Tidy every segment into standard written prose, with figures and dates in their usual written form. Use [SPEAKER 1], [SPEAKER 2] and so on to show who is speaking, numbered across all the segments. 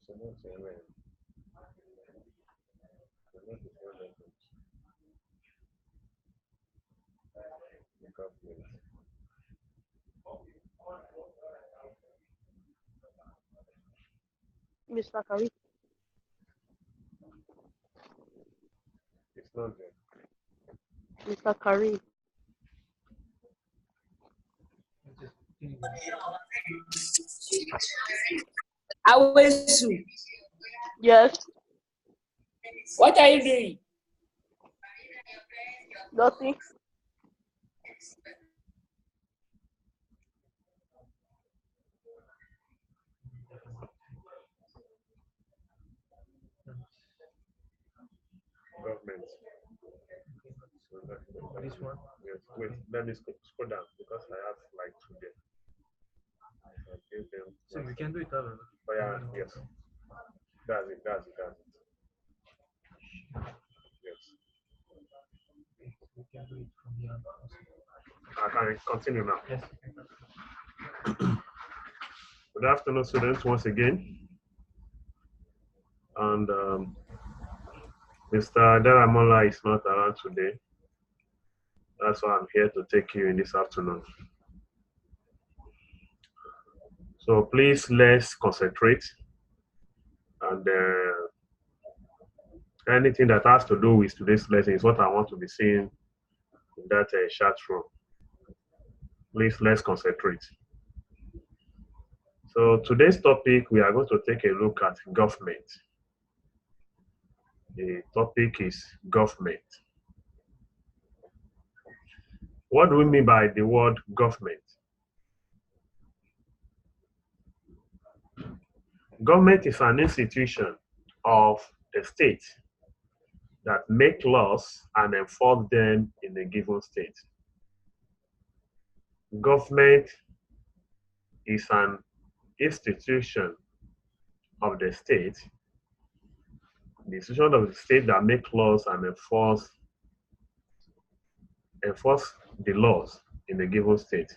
[SPEAKER 1] So what's the name? The name is not that the government.
[SPEAKER 2] Mr. Kari.
[SPEAKER 1] It's not there.
[SPEAKER 2] Mr. Kari.
[SPEAKER 3] Awesu,
[SPEAKER 2] Yes.
[SPEAKER 3] what are you doing?
[SPEAKER 2] Nothing.
[SPEAKER 1] Government. So
[SPEAKER 4] This one?
[SPEAKER 1] Yes. Wait, let me scroll down because I have like two there. I gave them.
[SPEAKER 4] So we can do it alone.
[SPEAKER 1] Oh yeah, yes. That's it. That's it. That's it. Yes.
[SPEAKER 4] We can do it from here.
[SPEAKER 1] I can continue now.
[SPEAKER 4] Yes.
[SPEAKER 1] Good afternoon, students, once again. And Mr. Daramola is not around today. That's why I'm here to take you in this afternoon. So please, let's concentrate. And anything that has to do with today's lesson is what I want to be seeing in that chat room. Please, let's concentrate. So today's topic, we are going to take a look at government. The topic is government. What do we mean by the word government? Government is an institution of a state that make laws and enforce them in a given state. Government is an institution of the state, the institution of the state that make laws and enforce the laws in a given state.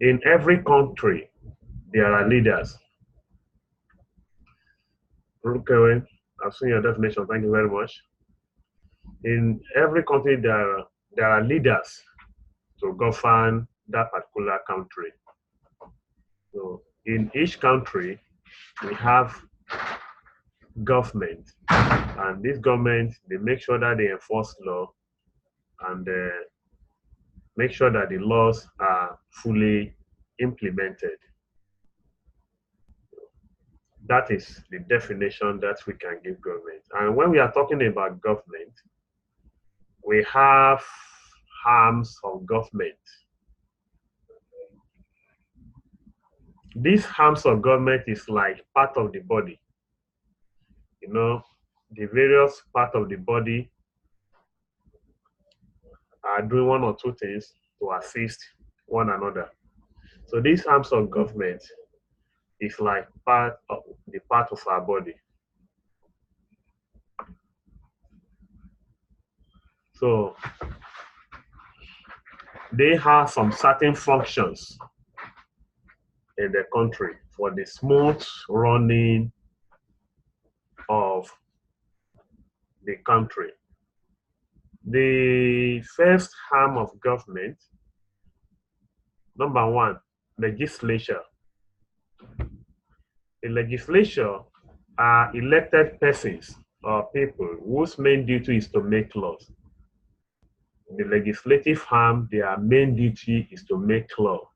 [SPEAKER 1] In every country, there are leaders. Okay, I've seen your definition. Thank you very much. In every country, there are leaders to govern that particular country. So in each country, we have government, and this government, they make sure that they enforce law and make sure that the laws are fully implemented. That is the definition that we can give government. And when we are talking about government, we have arms of government. These arms of government is like part of the body. You know, the various part of the body are doing one or two things to assist one another. So these arms of government is like part of our body. So they have some certain functions in the country for the smooth running of the country. The first arm of government, number one, legislature. The legislature are elected persons or people whose main duty is to make laws. The legislative arm, their main duty is to make law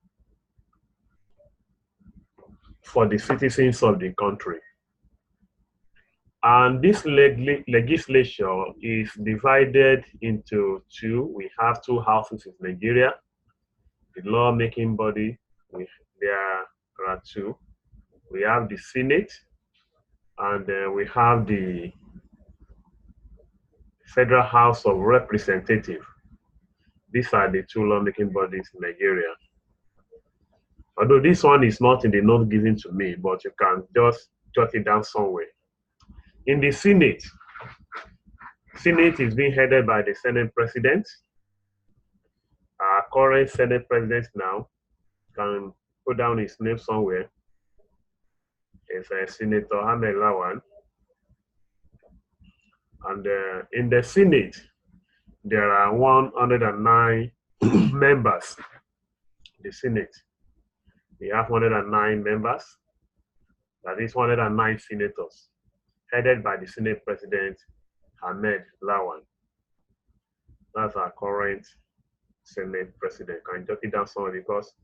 [SPEAKER 1] for the citizens of the country. And this legislature is divided into two. We have two houses in Nigeria. The lawmaking body, there are two. We have the Senate, and we have the Federal House of Representatives. These are the two lawmaking bodies in Nigeria. Although this one is not in the note given to me, but you can just jot it down somewhere. In the Senate is being headed by the Senate President. Our current Senate President now, can put down his name somewhere. is Senator Ahmed Lawan. And in the Senate, there are 109 members. The Senate, we have 109 members. That is 109 senators, headed by the Senate President Ahmed Lawan. That's our current Senate President. Can you jot it down somewhere, because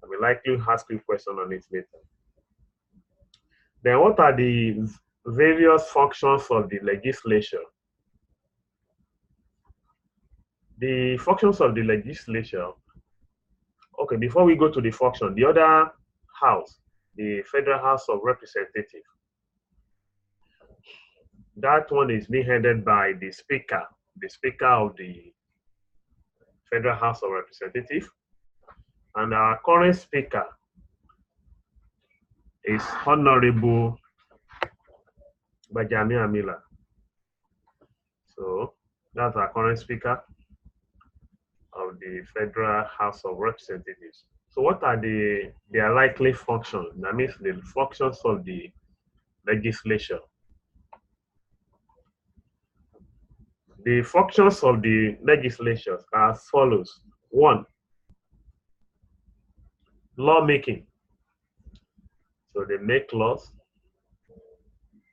[SPEAKER 1] I will likely ask you a question on it later. Then what are the various functions of the legislature? The functions of the legislature, okay, before we go to the function, the other house, the Federal House of Representatives, that one is being headed by the Speaker of the Federal House of Representatives. And our current Speaker is Honorable Bajamia Miller. So that's our current Speaker of the Federal House of Representatives. So what are their likely functions? That means the functions of the legislature. The functions of the legislature are as follows. 1, lawmaking. So they make laws.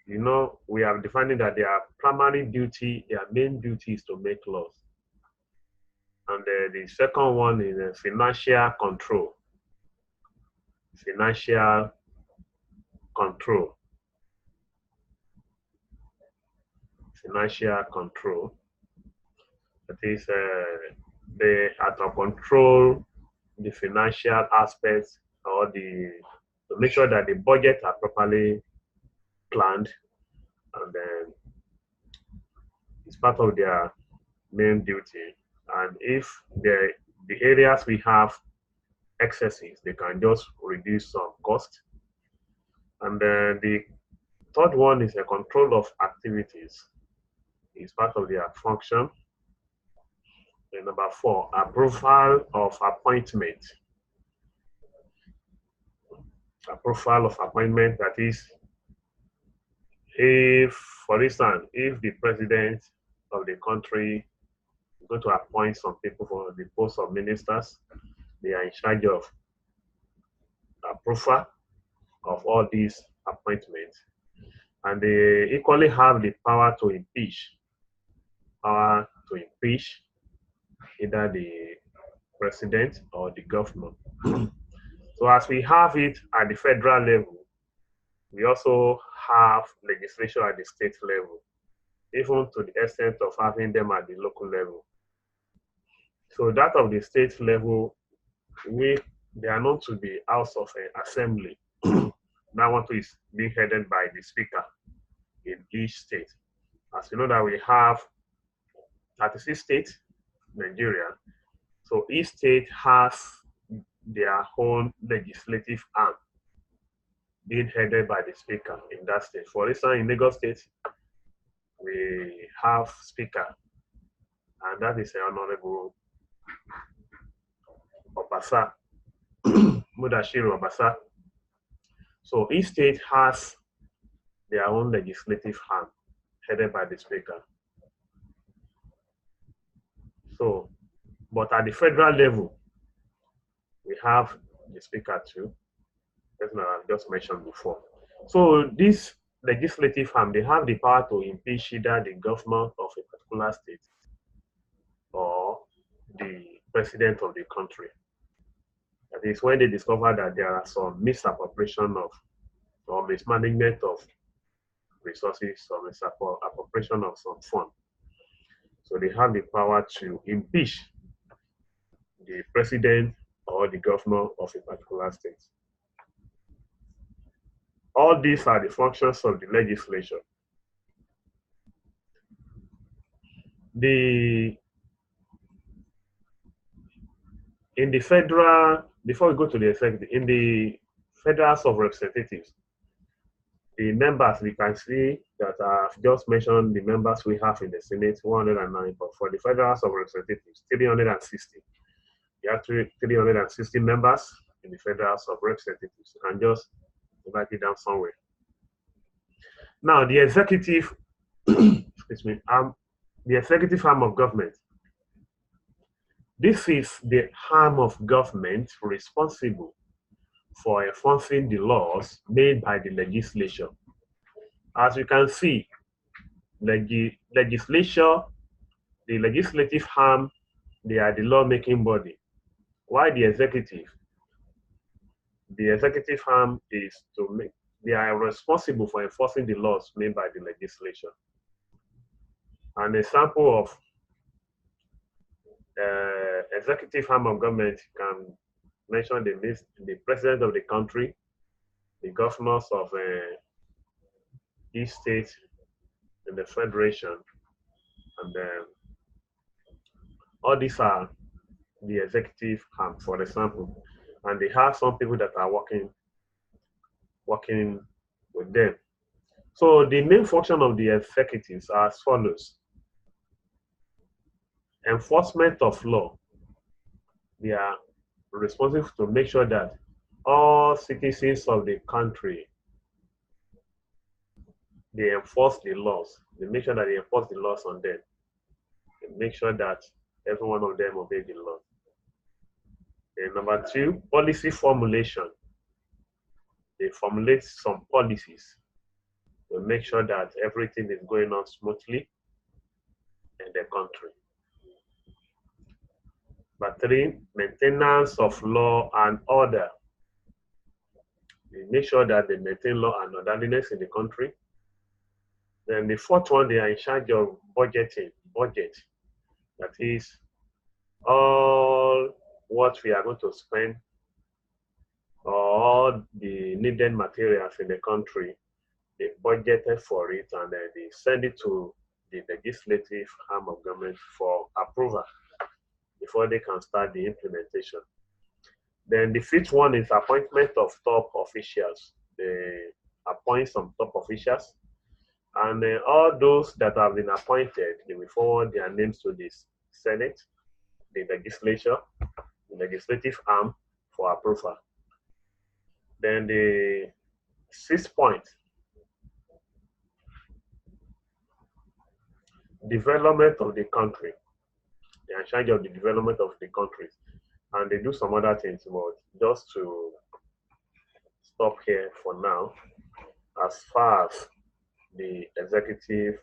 [SPEAKER 1] You know, we are defining that their primary duty, their main duty is to make laws. And the second one is financial control. Financial control. Financial control. That is, they are to control the financial aspects, or to make sure that the budget are properly planned, and then it's part of their main duty. And if the areas we have excesses, they can just reduce some cost. And then the third one is a control of activities. It's part of their function. And number 4, approval of appointment. Approval of appointment, that is, if, for instance, if the president of the country is going to appoint some people for the post of ministers, they are in charge of approval of all these appointments. And they equally have the power to impeach. Either the president or the governor. So as we have it at the federal level, we also have legislation at the state level, even to the extent of having them at the local level. So that of the state level, they are known to be House of Assembly. That one too is being headed by the Speaker in each state. As you know that we have 36 states, Nigeria. So each state has their own legislative arm being headed by the Speaker in that state. For instance, in Lagos State, we have Speaker, and that is Honorable Obasa, Mudashiru Obasa. So each state has their own legislative arm headed by the Speaker. So, but at the federal level, we have the Speaker too, as I've just mentioned before. So this legislative arm, they have the power to impeach either the government of a particular state or the president of the country. That is when they discover that there are some misappropriation of or mismanagement of resources or misappropriation of some fund. So they have the power to impeach the president or the governor of a particular state. All these are the functions of the legislature. In the federal, before we go to the executive, in the Federal House of Representatives, the members, we can see that I've just mentioned the members we have in the Senate, 109, but for the Federal House of Representatives, 360. You have 360 members in the Federal House of Representatives. You can just write it down somewhere. Now, the executive, excuse me, the executive arm of government. This is the arm of government responsible for enforcing the laws made by the legislature. As you can see, legislature, the legislative arm, they are the lawmaking body. While the executive arm is to make, they are responsible for enforcing the laws made by the legislature. An example of executive arm of government can mention the president of the country, the governors of each state in the federation, and all these are the executive arm, for example, and they have some people that are working with them. So the main function of the executives are as follows: enforcement of law. They are responsible to make sure that all citizens of the country, they enforce the laws. They make sure that they enforce the laws on them. They make sure that every one of them obey the law. And number two, policy formulation. They formulate some policies to make sure that everything is going on smoothly in the country. Number three, maintenance of law and order. They make sure that they maintain law and orderliness in the country. Then the fourth one, they are in charge of budgeting, budget. That is all what we are going to spend, all the needed materials in the country. They budgeted for it and then they send it to the legislative arm of government for approval before they can start the implementation. Then the fifth one is appointment of top officials. They appoint some top officials, and all those that have been appointed, they will forward their names to the Senate, the legislature, the legislative arm for approval. Then the sixth point, development of the country. They are in charge of the development of the country, and they do some other things, but just to stop here for now, as far as the executive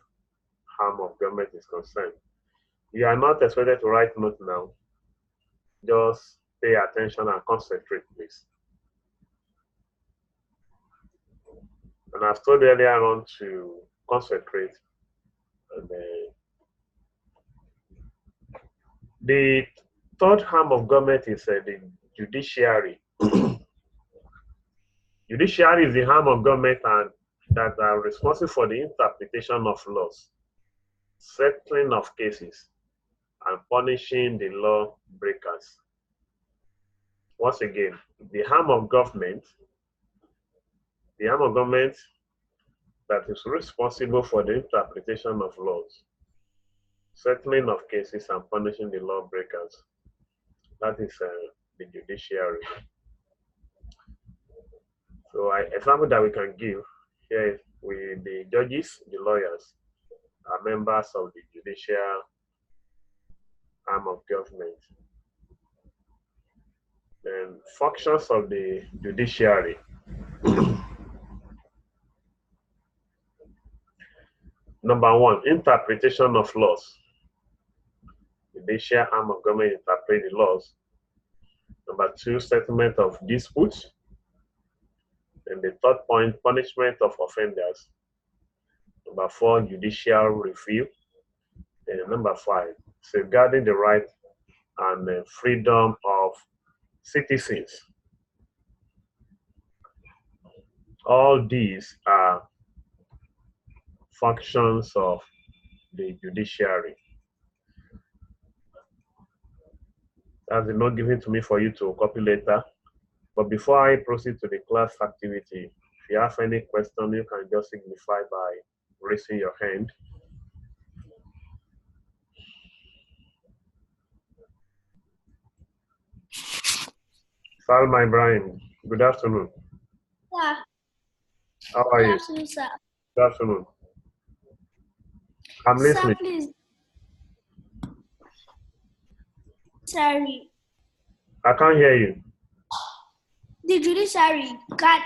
[SPEAKER 1] arm of government is concerned. You are not expected to write notes now. Just pay attention and concentrate, please. And I've told earlier on to concentrate. And the third arm of government is the judiciary. Judiciary is the arm of government and that are responsible for the interpretation of laws, settling of cases, and punishing the law breakers. Once again, the arm of government that is responsible for the interpretation of laws, settling of cases, and punishing the law breakers. That is the judiciary. So example that we can give here with the judges, the lawyers, are members of the judicial arm of government. And functions of the judiciary. Number one, interpretation of laws. The judicial arm of government interpret the laws. Number two, settlement of disputes. And the third point, punishment of offenders. Number four, judicial review. And number five, safeguarding the right and freedom of citizens. All these are functions of the judiciary. That's the note given to me for you to copy later. But before I proceed to the class activity, if you have any question, you can just signify by raising your hand. Salma Ibrahim, good afternoon.
[SPEAKER 5] Sir.
[SPEAKER 1] How are you?
[SPEAKER 5] Good afternoon, sir.
[SPEAKER 1] Good afternoon. I'm
[SPEAKER 5] Sir,
[SPEAKER 1] listening.
[SPEAKER 5] please. Sorry.
[SPEAKER 1] I can't hear you.
[SPEAKER 5] The judiciary can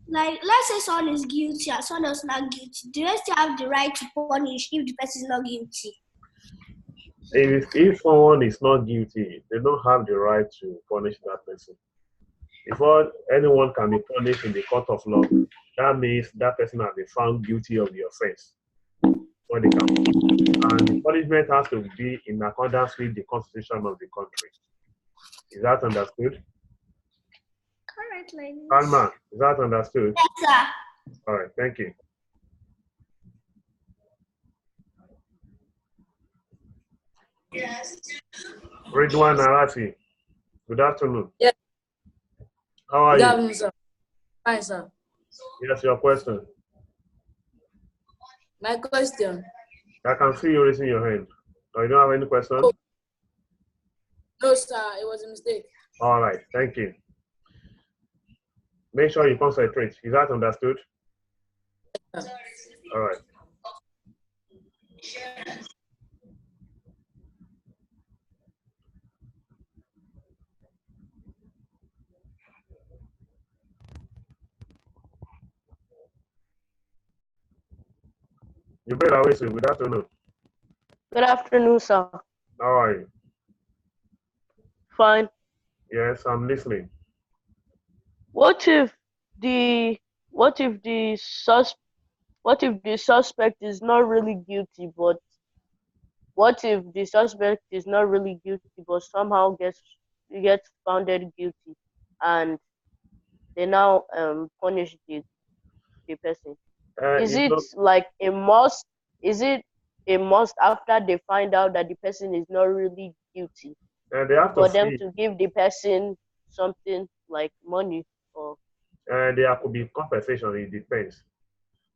[SPEAKER 5] let's say someone is guilty and someone is not guilty. Do they still have the right to punish if the person is not guilty?
[SPEAKER 1] If someone is not guilty, they don't have the right to punish that person. Before anyone can be punished in the court of law, that means that person has been found guilty of the offense. For the count. And the punishment has to be in accordance with the constitution of the country. Is that understood?
[SPEAKER 5] Currently.
[SPEAKER 1] Alma, is that understood?
[SPEAKER 5] Yes, sir.
[SPEAKER 1] All right, thank you.
[SPEAKER 3] Yes.
[SPEAKER 1] Ridwan Arati, good afternoon.
[SPEAKER 3] Yes.
[SPEAKER 1] How are
[SPEAKER 3] Good
[SPEAKER 1] you?
[SPEAKER 3] afternoon, sir. Fine, sir.
[SPEAKER 1] Yes, your question.
[SPEAKER 3] My question.
[SPEAKER 1] I can see you raising your hand. You don't have any question?
[SPEAKER 3] Oh. No, sir. It was a mistake.
[SPEAKER 1] All right, thank you. Make sure you concentrate. Is that understood?
[SPEAKER 3] Yes,
[SPEAKER 1] All right. You better wait. Good afternoon.
[SPEAKER 2] Good afternoon, sir.
[SPEAKER 1] How are you?
[SPEAKER 2] Fine.
[SPEAKER 1] Yes, I'm listening.
[SPEAKER 2] What if the suspect is not really guilty, but what if the suspect is not really guilty, but somehow gets founded guilty, and they now punish the person? Is it like a must? Is it a must after they find out that the person is not really guilty
[SPEAKER 1] they have
[SPEAKER 2] for
[SPEAKER 1] to
[SPEAKER 2] them
[SPEAKER 1] see.
[SPEAKER 2] to give the person something like money or?
[SPEAKER 1] There could be compensation. It depends.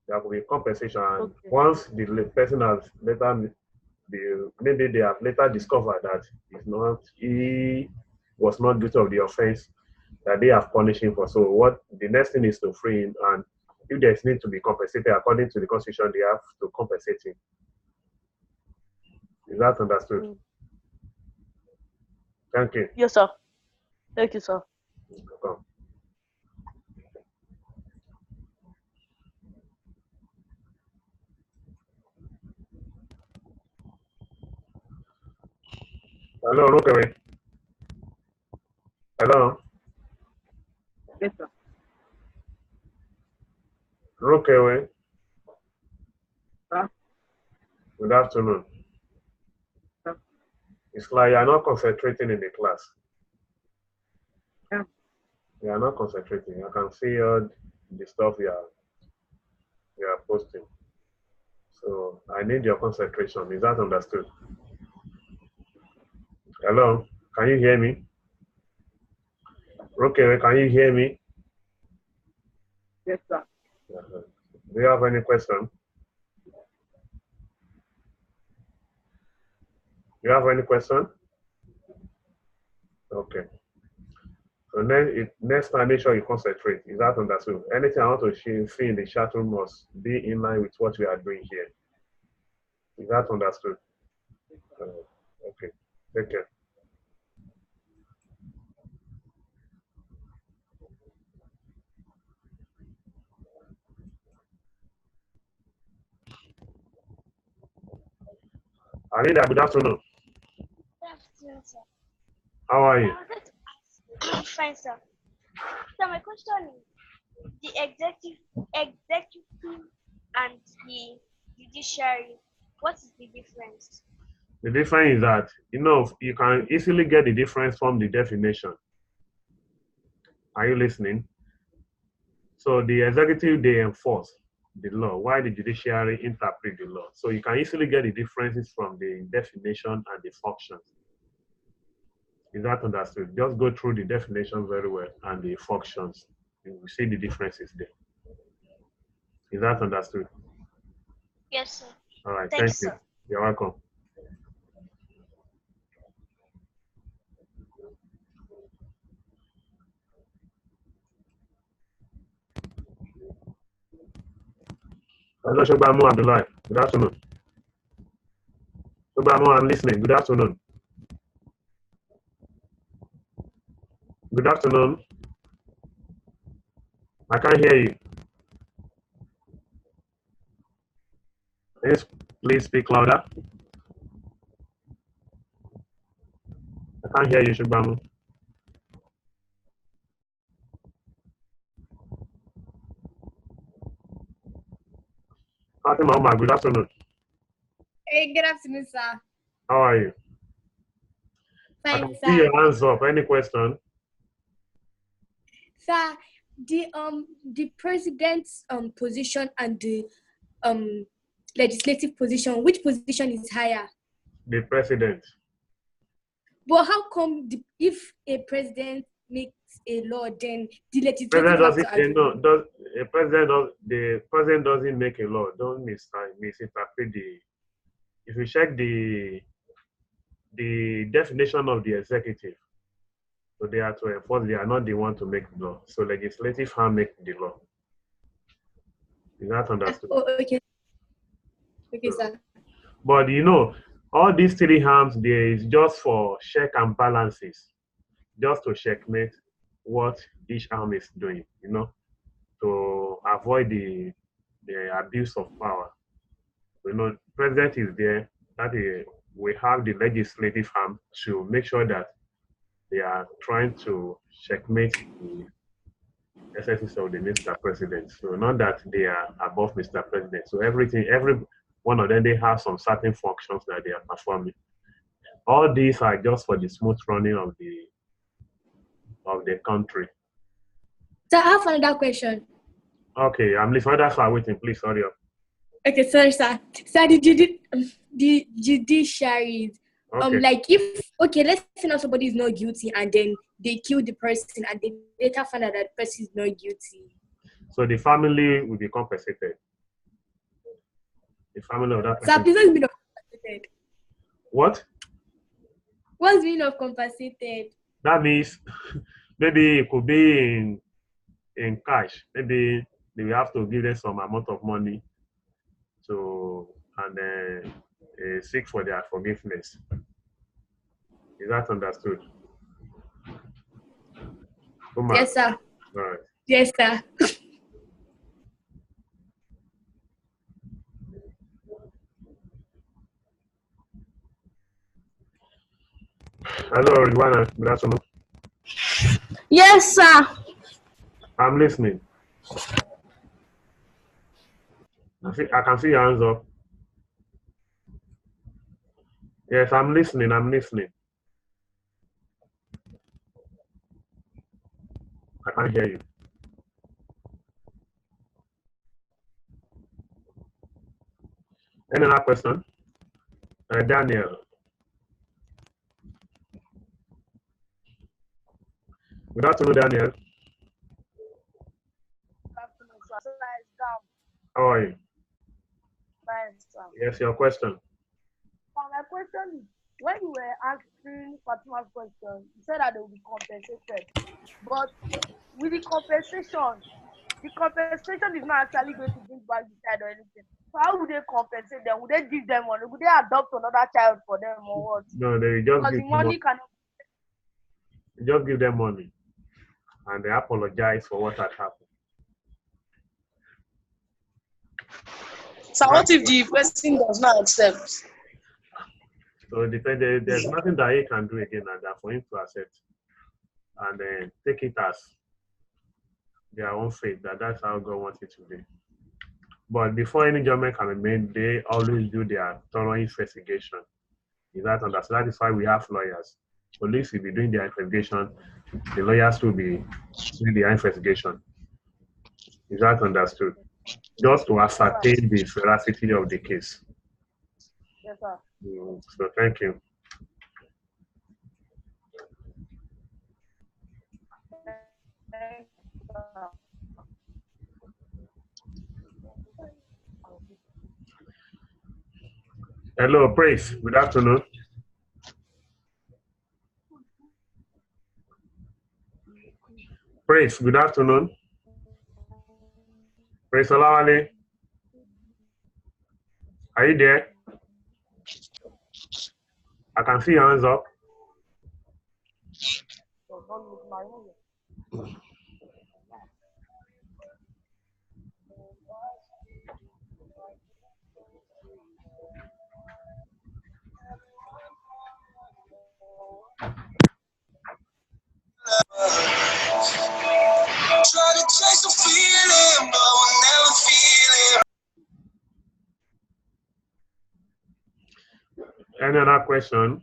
[SPEAKER 1] There could be compensation. And
[SPEAKER 2] Okay.
[SPEAKER 1] once the person has later, maybe they have later discovered that he was not guilty of the offense that they have punished him for. So what the next thing is to free him, and if there's need to be compensated according to the constitution, they have to compensate him. Is that understood?
[SPEAKER 2] Mm.
[SPEAKER 1] Thank you.
[SPEAKER 2] Yes, sir. Thank you, sir.
[SPEAKER 1] Welcome. Hello, Rokewe. Hello,
[SPEAKER 4] Yes, sir.
[SPEAKER 1] Rokewe.
[SPEAKER 4] Sir?
[SPEAKER 1] Good afternoon.
[SPEAKER 4] Sir?
[SPEAKER 1] It's like you're not concentrating in the class.
[SPEAKER 4] Yeah.
[SPEAKER 1] You are not concentrating. I can see all the stuff you are posting. So I need your concentration. Is that understood? Hello, can you hear me? Okay, can you hear me?
[SPEAKER 4] Yes, sir.
[SPEAKER 1] Do you have any question? Do you have any question? Okay. So next time, make sure you concentrate. Is that understood? Anything I want to see in the chat room must be in line with what we are doing here. Is that understood? Okay. Take care. Anita, good afternoon.
[SPEAKER 5] Good afternoon, sir.
[SPEAKER 1] How are you?
[SPEAKER 5] I wanted to ask. I'm fine, sir. So my question is, the executive and the judiciary, what is the difference?
[SPEAKER 1] The difference is that, you can easily get the difference from the definition. Are you listening? So the executive, they enforce the law, while the judiciary interpret the law. So you can easily get the differences from the definition and the functions. Is that understood? Just go through the definition very well and the functions. You will see the differences there. Is that understood?
[SPEAKER 5] Yes, sir.
[SPEAKER 1] All right,
[SPEAKER 5] Thank you,
[SPEAKER 1] you.
[SPEAKER 5] sir.
[SPEAKER 1] You're welcome. Hello, Shogbamu Abdullah. Good afternoon. Shogbamu, I'm listening. Good afternoon. Good afternoon. I can't hear you. Please speak louder. I can't hear you, Shogbamu. Fatima Omar, good afternoon.
[SPEAKER 6] Hey, good afternoon, sir.
[SPEAKER 1] How are you? I
[SPEAKER 6] Fine,
[SPEAKER 1] can see
[SPEAKER 6] sir.
[SPEAKER 1] your hands up. Any question?
[SPEAKER 6] Sir, the president's position and the legislative position, which position is higher?
[SPEAKER 1] The president.
[SPEAKER 6] But how come if a president makes a law, then the legislative
[SPEAKER 1] President
[SPEAKER 6] have
[SPEAKER 1] doesn't,
[SPEAKER 6] to agree?
[SPEAKER 1] no, the president doesn't make a law. Don't misinterpret the. If you check the definition of the executive, so they are to enforce. They are not the one to make the law. So legislative hand make the law. Is that understood?
[SPEAKER 6] Oh, okay. Okay, sir.
[SPEAKER 1] But all these three arms there is just for check and balances, just to checkmate what each arm is doing. To avoid the abuse of power. President is there. That is, we have the legislative arm to make sure that they are trying to checkmate the exercise of the Mr. President. So not that they are above Mr. President. So every one of them, they have some certain functions that they are performing. All these are just for the smooth running of the country.
[SPEAKER 6] Sir, I have another question.
[SPEAKER 1] Okay, I'm listening. Others are waiting. Please hurry up.
[SPEAKER 6] Okay, sorry, sir. Sir, the judiciary,
[SPEAKER 1] Okay.
[SPEAKER 6] let's say now somebody is not guilty and then they kill the person and they later find out that the person is not guilty.
[SPEAKER 1] So the family will be compensated. The family of that person.
[SPEAKER 6] Sir, please what's the meaning of compensated?
[SPEAKER 1] What?
[SPEAKER 6] What's the meaning of compensated?
[SPEAKER 1] That means maybe it could be in cash. Maybe they will have to give them some amount of money and then seek for their forgiveness. Is that understood? Umar.
[SPEAKER 6] Yes, sir.
[SPEAKER 1] All right.
[SPEAKER 6] Yes, sir.
[SPEAKER 1] Hello, Rwana. Good afternoon.
[SPEAKER 2] Yes, sir.
[SPEAKER 1] I'm listening. I can see your hands up. Yes, I'm listening. I'm listening. I can't hear you. Any other question? Daniel. Good afternoon, Daniel.
[SPEAKER 3] Good afternoon, sir. So nice down.
[SPEAKER 1] How are you?
[SPEAKER 3] Fine, sir.
[SPEAKER 1] Yes, your question.
[SPEAKER 3] My question is, when you were answering Fatima's question, you said that they will be compensated. But with the compensation is not actually going to bring back the child or anything. So how would they compensate them? Would they give them money? Would they adopt another child for them or what?
[SPEAKER 1] No, they just
[SPEAKER 3] Because
[SPEAKER 1] give
[SPEAKER 3] the money cannot.
[SPEAKER 1] just give them money, and they apologize for what had happened.
[SPEAKER 7] So what if the person does not accept?
[SPEAKER 1] So it depends. There's nothing that he can do again, and that for him to accept and then take it as their own fate. That's how God wants it to be. But before any judgment can be made, they always do their thorough investigation. Is that understood? That is why we have lawyers. Police will be doing their investigation. The lawyers will be doing their investigation. Is that understood? Just to ascertain the veracity of the case.
[SPEAKER 3] Yes, sir.
[SPEAKER 1] So thank you. Hello, Praise. Good afternoon. Praise. Good afternoon. Praise Olawale. Are you there? I can see your hands up.
[SPEAKER 8] Try to chase the feeling, but we'll never feel it.
[SPEAKER 1] Any other question?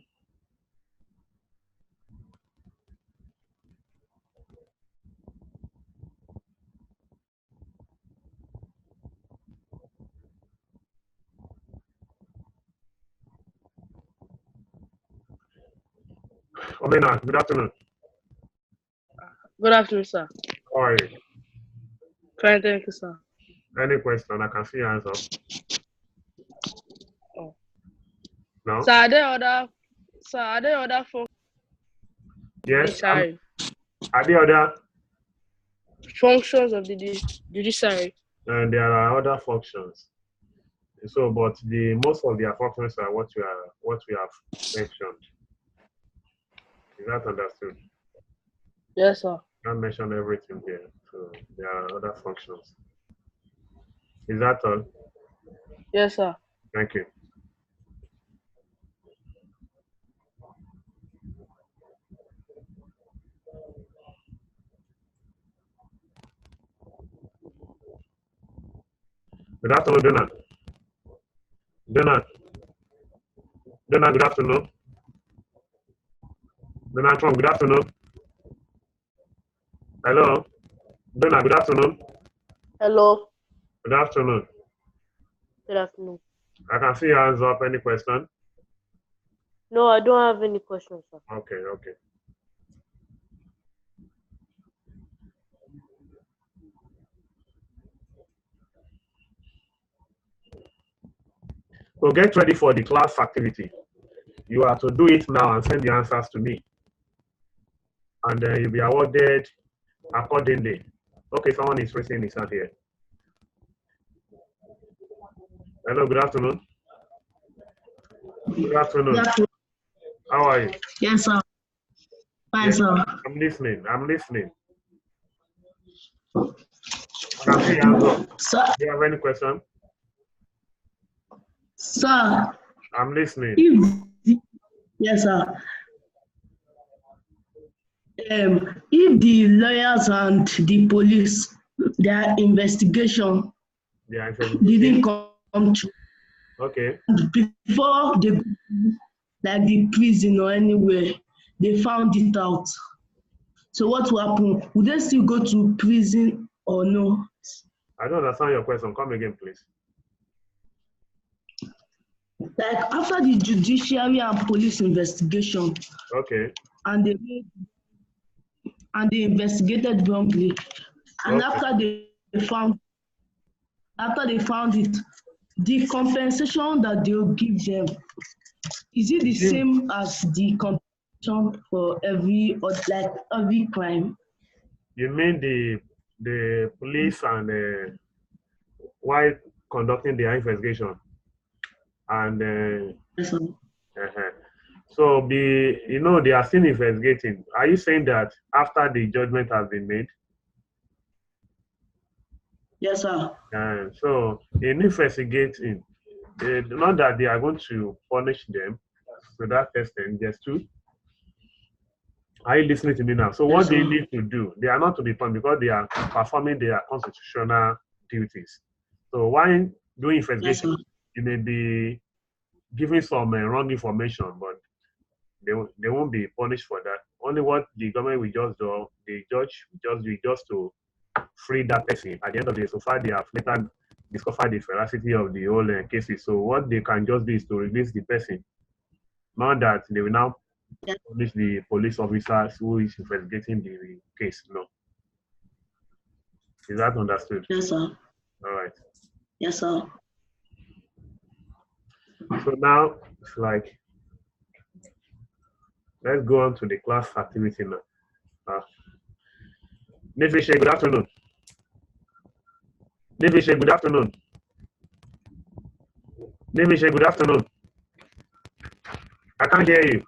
[SPEAKER 1] Omena, good afternoon.
[SPEAKER 7] Good afternoon, sir.
[SPEAKER 1] How are you?
[SPEAKER 7] Fine, thank you, sir.
[SPEAKER 1] Any question? I can see your hands up.
[SPEAKER 7] Oh.
[SPEAKER 1] No?
[SPEAKER 7] Sir, are there other
[SPEAKER 1] Yes.
[SPEAKER 7] judiciary?
[SPEAKER 1] Are there other?
[SPEAKER 7] Functions of the judiciary?
[SPEAKER 1] And there are other functions. So, but the most of their functions are what we have mentioned. Is that understood?
[SPEAKER 7] Yes, sir.
[SPEAKER 1] Can't mention everything there. So there are other functions. Is that all?
[SPEAKER 7] Yes, sir.
[SPEAKER 1] Thank you. Good afternoon, Donald. Donald, good afternoon. Donald Trump, good afternoon. Hello. Donald, good afternoon.
[SPEAKER 2] Hello.
[SPEAKER 1] Good afternoon.
[SPEAKER 2] Good afternoon.
[SPEAKER 1] I can see your hands up. Any question?
[SPEAKER 2] No, I don't have any questions, sir.
[SPEAKER 1] Okay. So get ready for the class activity. You are to do it now and send the answers to me. And you'll be awarded accordingly. Okay, someone is raising his hand here. Hello, good afternoon. Good afternoon. How are you?
[SPEAKER 9] Yes, sir. Fine,
[SPEAKER 1] Yes,
[SPEAKER 9] sir.
[SPEAKER 1] I'm listening. I can see your hands up.
[SPEAKER 9] Sir,
[SPEAKER 1] Do you have any question?
[SPEAKER 9] sir,
[SPEAKER 1] I'm listening.
[SPEAKER 9] yes, sir. If the lawyers and the police, their investigation
[SPEAKER 1] Yeah,
[SPEAKER 9] didn't come to
[SPEAKER 1] okay.
[SPEAKER 9] before they, like the prison or anywhere, they found it out. So what will happen? Would they still go to prison or no?
[SPEAKER 1] I don't understand your question. Come again, please.
[SPEAKER 9] Like after the judiciary and police investigation,
[SPEAKER 1] Okay.
[SPEAKER 9] and they investigated wrongly, and
[SPEAKER 1] Okay.
[SPEAKER 9] after they found it, the compensation that they'll give them, is it the same as the compensation for every crime?
[SPEAKER 1] You mean the police and while conducting their investigation and
[SPEAKER 9] Yes, sir.
[SPEAKER 1] so they are still investigating. Are you saying that after the judgment has been made?
[SPEAKER 9] Yes, sir.
[SPEAKER 1] So in investigating, not that they are going to punish them to that extent, just to. Are you listening to me now? So what they need to do, they are not to be punished because they are performing their constitutional duties. So while doing investigation, you may be giving some wrong information, but they won't be punished for that. Only what the government will just do, the judge will just do just to free that person. At the end of the day, so far they have later discovered the veracity of the whole cases. So what they can just do is to release the person. Not that they will now punish the police officers who is investigating the case. No. Is that understood?
[SPEAKER 9] Yes, sir.
[SPEAKER 1] All right.
[SPEAKER 9] Yes, sir.
[SPEAKER 1] So now it's like, let's go on to the class activity now. Nevishe, good afternoon. Nevishe, good afternoon. Nimishe, good afternoon. I can't hear you.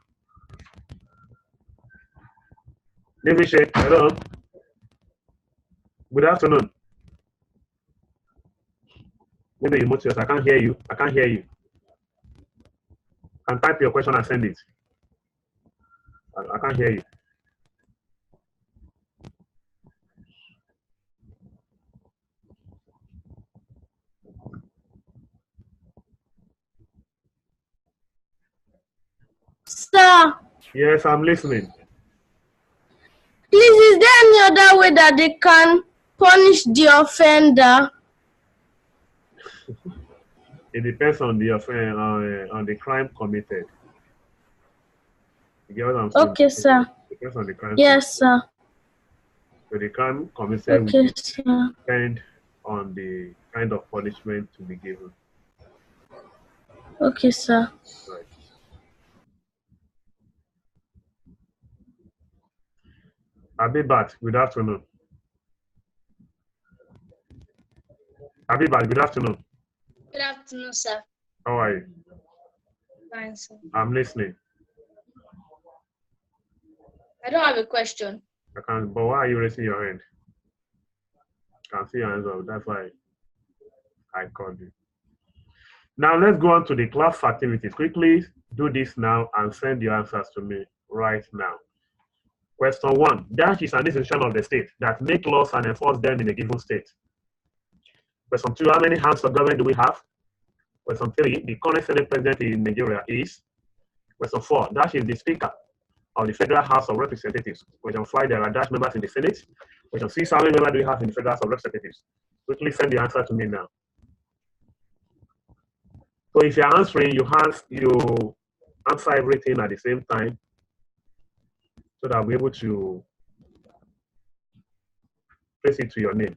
[SPEAKER 1] Nimishe, hello. Good afternoon. Maybe you mute yourself. I can't hear you. I can't hear you. Can type your question and send it. I can't hear you.
[SPEAKER 10] Sir,
[SPEAKER 1] Yes, I'm listening.
[SPEAKER 10] please, is there any other way that they can punish the offender?
[SPEAKER 1] It depends on the offense, on the crime committed. You get what I'm saying?
[SPEAKER 10] Okay, sir.
[SPEAKER 1] It depends on the crime.
[SPEAKER 10] Yes, sir.
[SPEAKER 1] So the crime committed
[SPEAKER 10] Okay,
[SPEAKER 1] will
[SPEAKER 10] sir.
[SPEAKER 1] depend on the kind of punishment to be given.
[SPEAKER 10] Okay, sir.
[SPEAKER 1] Right. Abibat, good afternoon. Abibat, good afternoon.
[SPEAKER 11] Good afternoon, sir.
[SPEAKER 1] How are you?
[SPEAKER 11] Fine, sir.
[SPEAKER 1] I'm listening.
[SPEAKER 11] I don't have a question.
[SPEAKER 1] I can, but why are you raising your hand? I can see your hands up. That's why I called you. Now let's go on to the class activities. Quickly do this now and send your answers to me right now. Question 1. Dash is an institution of the state that make laws and enforce them in a given state. Question 2. How many arms of government do we have? Question 3. The current Senate president in Nigeria is. Question 4. Dash is the speaker of the Federal House of Representatives. Question 5. There are Dash members in the Senate. Question 6. How many members do we have in the Federal House of Representatives? Quickly send the answer to me now. So if you're answering, you answer everything at the same time so that I'll be able to trace it to your name.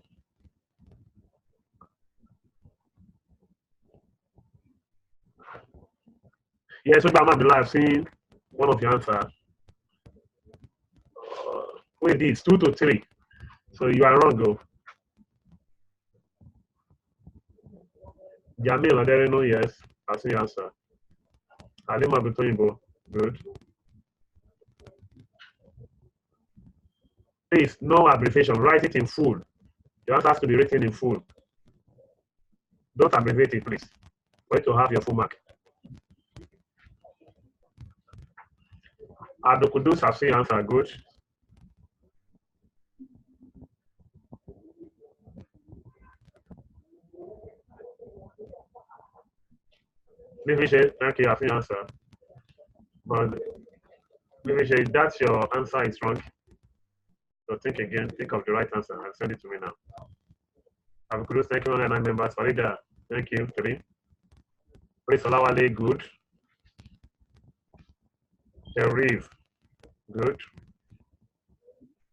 [SPEAKER 1] Yes, I've seen one of your answers. Wait, it's 2 to 3. So you are wrong, though. Jamil Aderino, yes. I've seen your answer. Halima Bitoyinbo, good. Please, no abbreviation. Write it in full. Your answer has to be written in full. Don't abbreviate it, please. Wait to have your full mark. Abdukudus, I've seen your answer, good. Nivishe, thank you, I've seen your answer. But Nivishe, that's your answer is wrong. So think again, think of the right answer and send it to me now. Abdukudus, thank you, 9 members. Farida, thank you, 3. Praise Olawale, good. Sharif, good.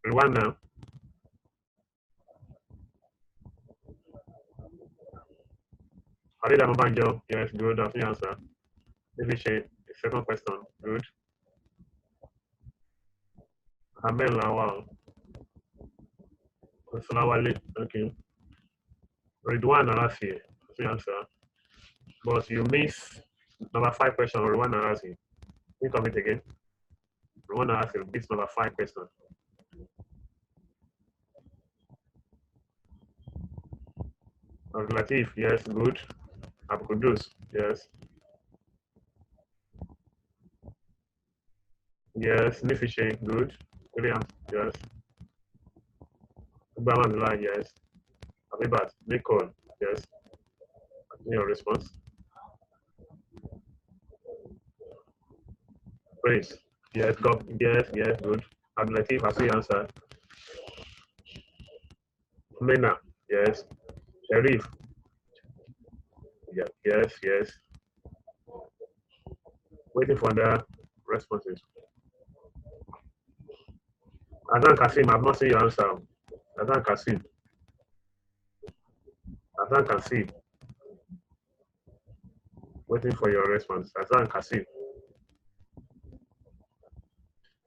[SPEAKER 1] Rwanda. Farida Mabanjo, yes, good. That's the answer. Nivishe, second question, good. Hamel Lawal. Olawale, thank you. Ridwan Arasi, that's the answer. But you miss number 5 question, Ridwan Arasi. Think of it again. Ridwan Arasi, this number 5 question. Latif, yes, good. Abkudus, yes. Yes, Nifishe, good. William, yes. Ubama, yes. Abibat, Nicole, yes. Your response. Praise, yes, God, yes, good. Abdulatif, I see your answer. Mena, yes. Sharif, yeah, yes. Waiting for the responses. Adan Kasim, I've not seen your answer. Adan Kasim. Adan Kasim. Waiting for your response. Adan Kasim.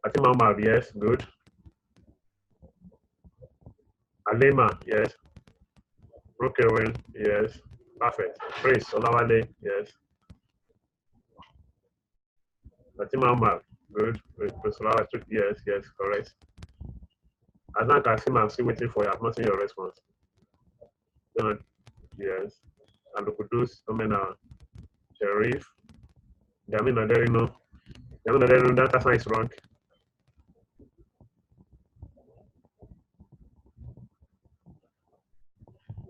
[SPEAKER 1] Fatima Umar, yes, good. Alema, yes. Brokewell, yes. Perfect. Praise Olawale, yes. Fatima Omar, good. Yes, yes, correct. Azan Kasim, I'm still waiting for you. I've not seen your response. Yes. And Kudus, Omena, Sharif, Jamin Aderino. Jamin Aderino, that sign is wrong.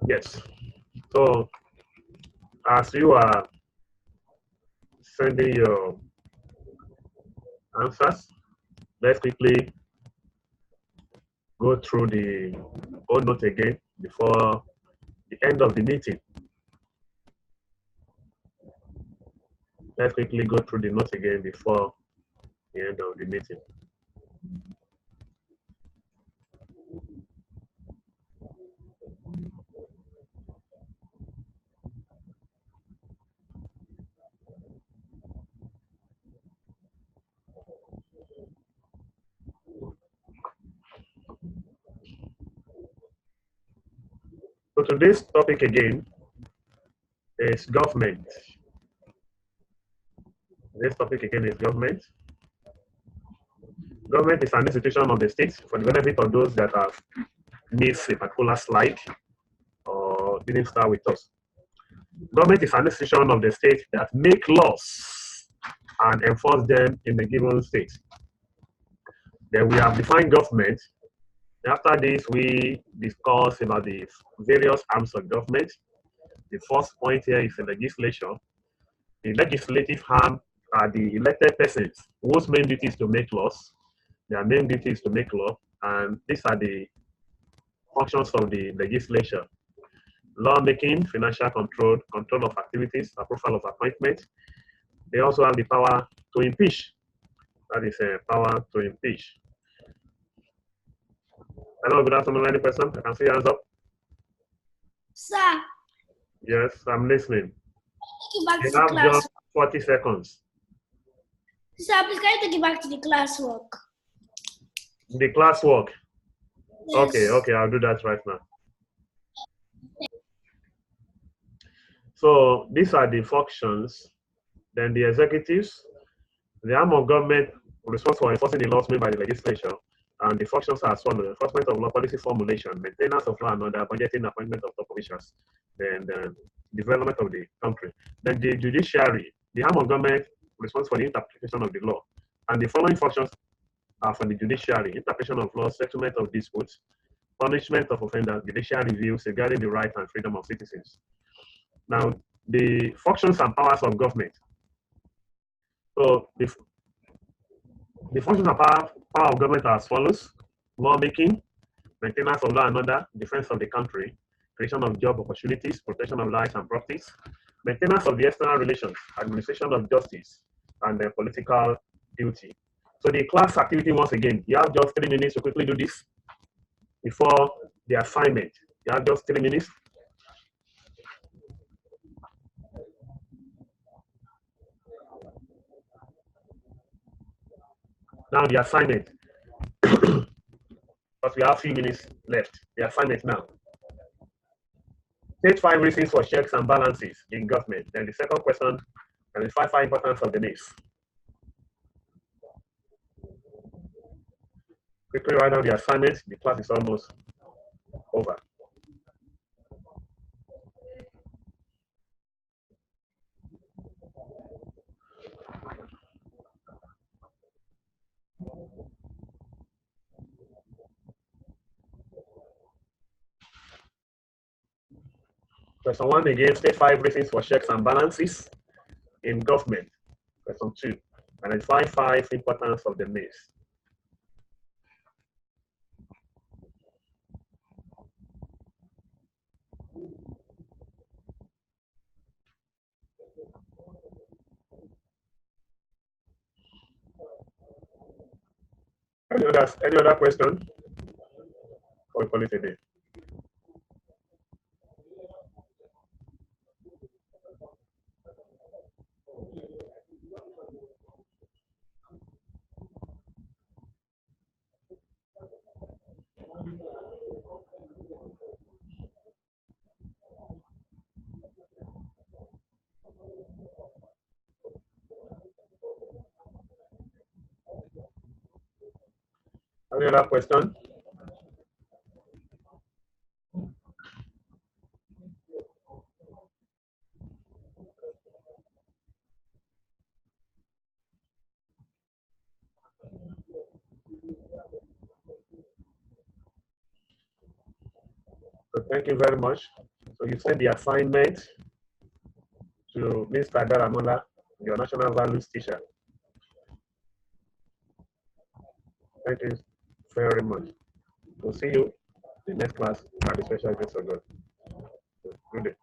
[SPEAKER 1] Yes. So, as you are sending your answers, let's quickly go through the whole note again before the end of the meeting. Let's quickly go through the note again before the end of the meeting. So today's topic again is government. This topic again is government. Government is an institution of the state for the benefit of those that have missed a particular slide or didn't start with us. Government is an institution of the state that make laws and enforce them in the given state. Then we have defined government. After this, we discuss about the various arms of government. The first point here is the legislature. The legislative arm are the elected persons whose main duty is to make laws. Their main duty is to make law, and these are the functions of the legislature: lawmaking, financial control, control of activities, approval of appointments. They also have the power to impeach. That is a power to impeach. Hello, good afternoon, any person? I can see your hands up.
[SPEAKER 5] Sir.
[SPEAKER 1] Yes, I'm listening.
[SPEAKER 5] You back
[SPEAKER 1] You
[SPEAKER 5] to the
[SPEAKER 1] have
[SPEAKER 5] class.
[SPEAKER 1] just 40 seconds.
[SPEAKER 5] Sir, please can you take it back to the classwork?
[SPEAKER 1] The classwork.
[SPEAKER 5] Yes.
[SPEAKER 1] Okay, I'll do that right now. So these are the functions. Then the executives, the arm of government responsible for enforcing the laws made by the legislature, and the functions are as follows: enforcement of law, policy formulation, maintenance of law and order, budgeting, appointment of top officials, then the development of the country. Then the judiciary, the arm of government responsible for the interpretation of the law, and the following functions are for the judiciary: interpretation of law, settlement of disputes, punishment of offenders, judicial review, safeguarding the rights and freedom of citizens. Now, the functions and powers of government. So, the functions and power of government are as follows: lawmaking, maintenance of law and order, defense of the country, creation of job opportunities, protection of lives and properties, maintenance of the external relations, administration of justice, and the political duty. So the class activity, once again, you have just 3 minutes to quickly do this before the assignment. You have just 3 minutes. Now the assignment, because we have a few minutes left. The assignment now. State 5 reasons for checks and balances in government. Then the second question, and the five importance of the needs. Quickly write down the assignment. The class is almost over. Question 1 again, state 5 reasons for checks and balances in government. Question 2, identify 5 importance of the needs. Any other question? Or we call it a day? Any other question? So thank you very much. So you send the assignment to Mr. Daramola, your national values teacher. Thank you very much. We'll see you in the next class by the special grace of God. Good day.